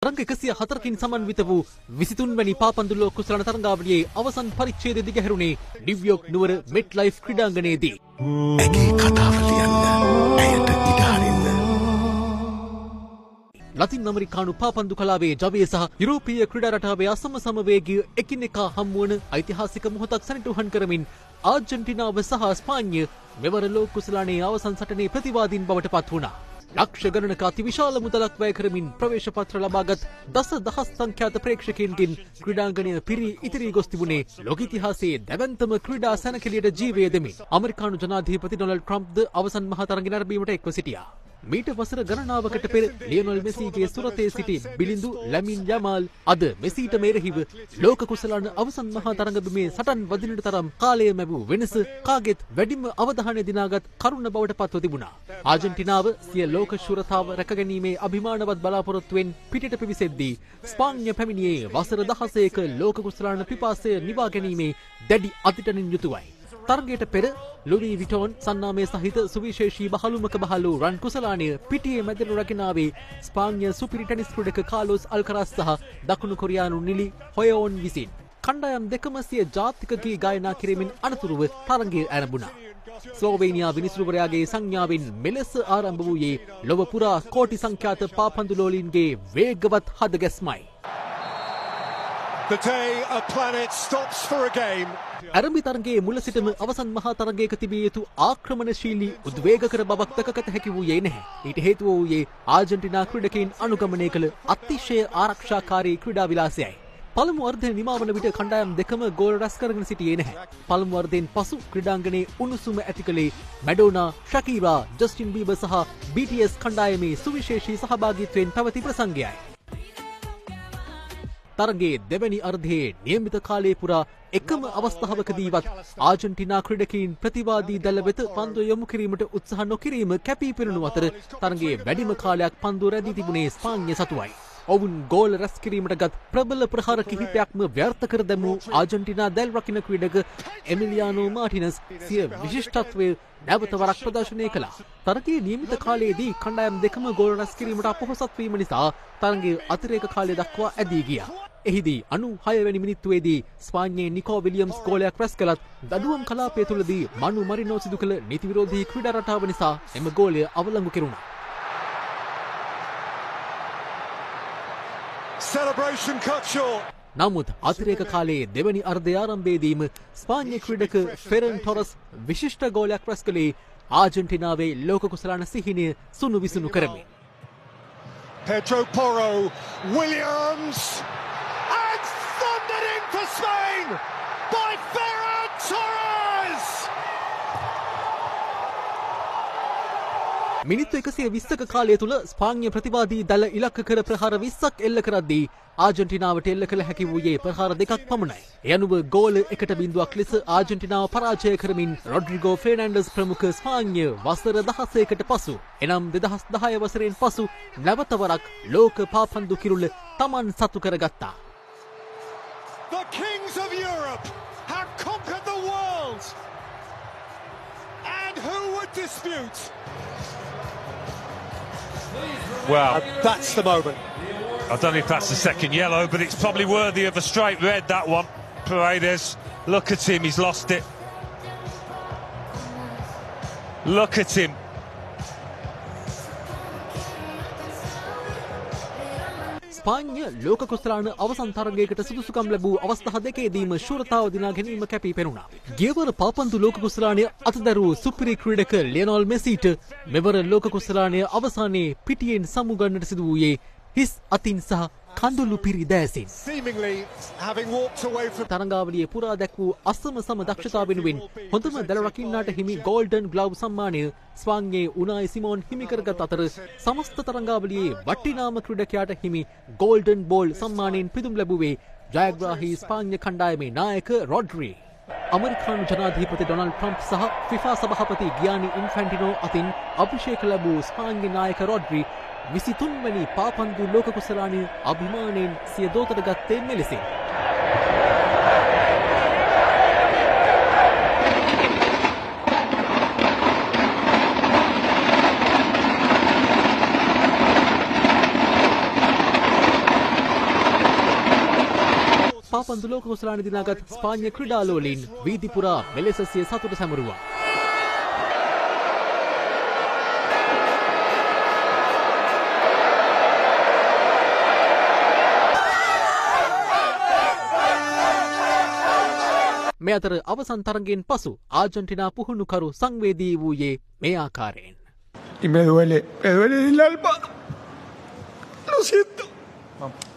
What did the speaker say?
තරඟ 104කින් සමන්විත වූ 23 වැනි පාපන්දු ලෝක කුසලාන තරඟාවලියේ අවසන් පරිච්ඡේදය දිගහැරුණේ නිව්යෝර්ක් නුවර මෙට්ලයිෆ් ක්‍රීඩාංගණයේදී. ඇගේ කතාව ලියන්න ඇයට ඉඩ හරින්න. ලතින් ඇමරිකානු පාපන්දු කලාවේ ජවය සහ යුරෝපීය ක්‍රීඩා රටාවේ අසම සමවේගී එකිනෙකා හමුවන ඓතිහාසික මොහොතක් සනිටුහන් කරමින් ආර්ජන්ටිනාව සහ ස්පාඤ්ඤය මෙවර ලෝක කුසලානේ අවසන් සටනේ ප්‍රතිවාදීන් බවට පත් වුණා. ලක්ෂ ගණනක අතිවිශාල මුදලක් වැය කරමින් ප්‍රවේශ පත්‍ර ලබාගත් දසදහස් සංඛ්‍යාත ප්‍රේක්ෂකයන්ගෙන් ක්‍රීඩාංගණය පිරී ඉතිරී ගොස් තිබුණේ ලෝක ඉතිහාසයේ දැවැන්තම ක්‍රීඩා සැනකෙළියට ජීවය දෙමින්. ඇමරිකානු ජනාධිපති ඩොනල්ඩ් ට්‍රම්ප්ද අවසන් මහා තරඟ නැරඹීමට එක්ව සිටියා. මීට වසර ගණනාවකට පෙර ලියනල් මෙසීගේ සුරතේ සිටි බිලිඳු ලැමින් යමාල් අද මෙසීට මෙරෙහිව ලෝක කුසලාන අවසන් මහා තරඟබිමේ සටන් වදිනට තරම් කාලය ලැබූ වෙනස කාගෙත් වැඩිම අවධානය දිනාගත් කරුණ බවට පත්ව තිබුණා. ආර්ජන්ටිනාව සිය ලෝක ශූරතාව රැකගැනීමේ අභිමානවත් බලාපොරොත්තුවෙන් පිටට පිවිසෙද්දී ස්පාඤ්ඤ පැමිණියේ වසර 16ක ලෝක කුසලාන පිපාසය නිවා ගැනීමේ දැඩි අදිටනින් යුතුවයි. තරගයට පෙර ලුවී විටෝන් සන්නාමය සහිත සුවිශේෂී බහලුමක බහලු රන් කුසලානය පිටියේ මැදට රැගෙනාවේ ස්පාඤ්ඤ සුපිරි ටෙනිස් ක්‍රීඩක කාලෝස් අල්කරාස් සහ දකුණු කොරියානු නිලි හොයෝන් විසින්. කණ්ඩායම් දෙකම සිය ජාතික ගී ගායනා කිරීමෙන් අනතුරුව තරගය ආරම්භුණා. ස්ලෝවේනියා විනිසුරුවරයාගේ සංඥාවෙන් මෙලෙස ආරම්භ වූයේ ලොව පුරා කෝටි සංඛ්‍යාත පාපන්දු ලෝලීන්ගේ වේගවත් හදගැස්මයි. The day a planet stops for a game. ඇරඹි තරගයේ මුල සිටම අවසන් මහා තරගයක තිබිය යුතු ආක්‍රමණශීලී උද්වේගකර බවක් දක්වගත හැකි වූයේ නැහැ. ඊට හේතුව වූයේ ආර්ජන්ටිනා ක්‍රීඩකයින් අනුගමනය කළ අතිශය ආරක්ෂාකාරී ක්‍රීඩා විලාසයයි. පළමු අර්ධය නිමවන විට කණ්ඩායම් දෙකම ගෝල් රැස් කරගෙන සිටියේ නැහැ. පළමු අර්ධයෙන් පසු ක්‍රීඩාංගණයේ උණුසුම ඇති කළේ මැඩෝනා, ශකීරා, ජස්ටින් බීබර් සහ BTS කණ්ඩායමේ සුවිශේෂී සහභාගීත්වයෙන් පැවති ප්‍රසංගයයි. තරගයේ දෙවැනි අර්ධයේ නියමිත කාලයේ පුරා එකම අවස්ථාවකදීවත් ආර්ජන්ටිනා ක්‍රීඩකයින් ප්‍රතිවාදී දළ වෙත පන්දුව යොමු කිරීමට උත්සාහ නොකිරීම කැපී පෙනුණු අතර තරගයේ වැඩිම කාලයක් පන්දුව රැඳී තිබුණේ ස්පාඤ්ඤ සතුවයි. ඔවුන් ගෝල් රැස් කිරීමට ගත් ප්‍රබල ප්‍රහාර කිහිපයක්ම ව්‍යර්ථ කර දැමූ ආර්ජන්ටිනා දැල් රකින්න ක්‍රීඩක එමිලියානෝ මාටිනස් සිය විශිෂ්ටත්වය නැවත වරක් ප්‍රදර්ශනය කළා. තරගයේ නියමිත කාලයේදී කණ්ඩායම් දෙකම ගෝල් රැස් කිරීමට අපොහොසත් වීම නිසා තරගයේ අතිරේක කාලය දක්වා ඇදී ගියා. එහිදී 96 වෙනි මිනිත්තුවේදී ස්පාඤ්ඤයේ නිකෝ විලියම්ස් ගෝලයක් රැස් කළත් දඩුවම් කලාපය තුලදී මනු මරිනෝ සිදු කළ නීති විරෝධී ක්‍රීඩා රටාව නිසා එම ගෝලය අවලංගු කෙරුණා. Celebration cut short. නමුත් අතිරේක කාලයේ දෙවැනි අර්ධය ආරම්භයේදීම ස්පාඤ්ඤ ක්‍රීඩක ෆෙරන් ටොරස් විශිෂ්ට ගෝලයක් රැස් කළේ ආර්ජන්ටිනාවේ ලෝක කුසලාන සිහිනය සුණු විසුණු කරමින්. Pedro Porro, Williams, and thundered in for Spain by Ferran Torres! මිනිත්තු 120ක කාලය තුල ස්පාඤ්ඤ ප්‍රතිවාදී දල ඉලක්ක කර ප්‍රහාර 20ක් එල්ල කරද්දී ආර්ජන්ටිනාවට එල්ල කළ හැකි වූයේ ප්‍රහාර දෙකක් පමණයි. ඒ අනුව ගෝල 1-0ක් ලෙස ආර්ජන්ටිනාව පරාජය කරමින් රොඩ්රිගෝ ෆෙර්නැන්ඩස් ප්‍රමුඛ ස්පාඤ්ඤ වසර 16කට පසු එනම් 2010 වසරෙන් පසු නැවත වරක් ලෝක පාපන්දු කිරුළ තමන් සතු කරගත්තා. The kings of Europe have conquered the world! And who would dispute? Well, That's the moment. I don't know if that's the second yellow, but it's probably worthy of a straight red, that one. Paredes, look at him, he's lost it. Look at him. ස්පාඤ්ඤ ලෝක කුසලාන අවසන් තරගයකට සුදුසුකම් ලැබූ අවස්ථා දෙකේදීම ශූරතාව දිනා ගැනීම කැපී පෙනුණා. ගියවර පාපන්දු ලෝක කුසලානය අතදැරූ සුපිරි ක්‍රීඩක ලියනල් මෙසීට මෙවර ලෝක කුසලානය අවසානයේ පිටියෙන් සමුගන්නට සිදු වූයේ හිස් අතින් සහ කඳුළු පිරි දෑසින්. Seemingly having walked away from තරඟාවලියේ පුරා දැක් වූ අසම සම දක්ෂතාව වෙනුවෙන් හොඳම දළ රකින්නාට හිමි ගෝල්ඩන් ග්ලව් සම්මානය ස්පාඤ්ඤයේ උනායි සිමෝන් හිමි කරගත් අතර සමස්ත තරඟාවලියේ වටිනාම ක්‍රීඩකයාට හිමි ගෝල්ඩන් බෝල් සම්මානයෙන් පිදුම් ලැබුවේ ජයග්‍රාහී ස්පාඤ්ඤ කණ්ඩායමේ නායක රොඩ්රි. අමරිකානු ජනාධිපති ඩොනල්ඩ් ට්‍රම්ප් සහ ෆිෆා සභාපති ගියානි ඉන්ෆැන්ටිනෝ අතින් අභිෂේක ලැබූ ස්පාඤ්ඤ නායක රොඩ්රි 23 වැනි පාපන්දු ලෝක කුසලානය අභිමානයෙන් සිය දෝතට ගත්තේ මෙලෙසින්. පාපන්දු ලෝක කුසලාන දිනාගත් ස්පාඤ්ඤ ක්‍රීඩාලෝලීන් වීදි පුරා මෙලෙස සිය සතුට සැමරුවා. මේ අතර අවසන් තරගයෙන් පසු ආජන්ටිනා පුහුණුකරු සංවේදී වූයේ මේ ආකාරයෙන්. Y me duele el alma. Lo siento. Vamos.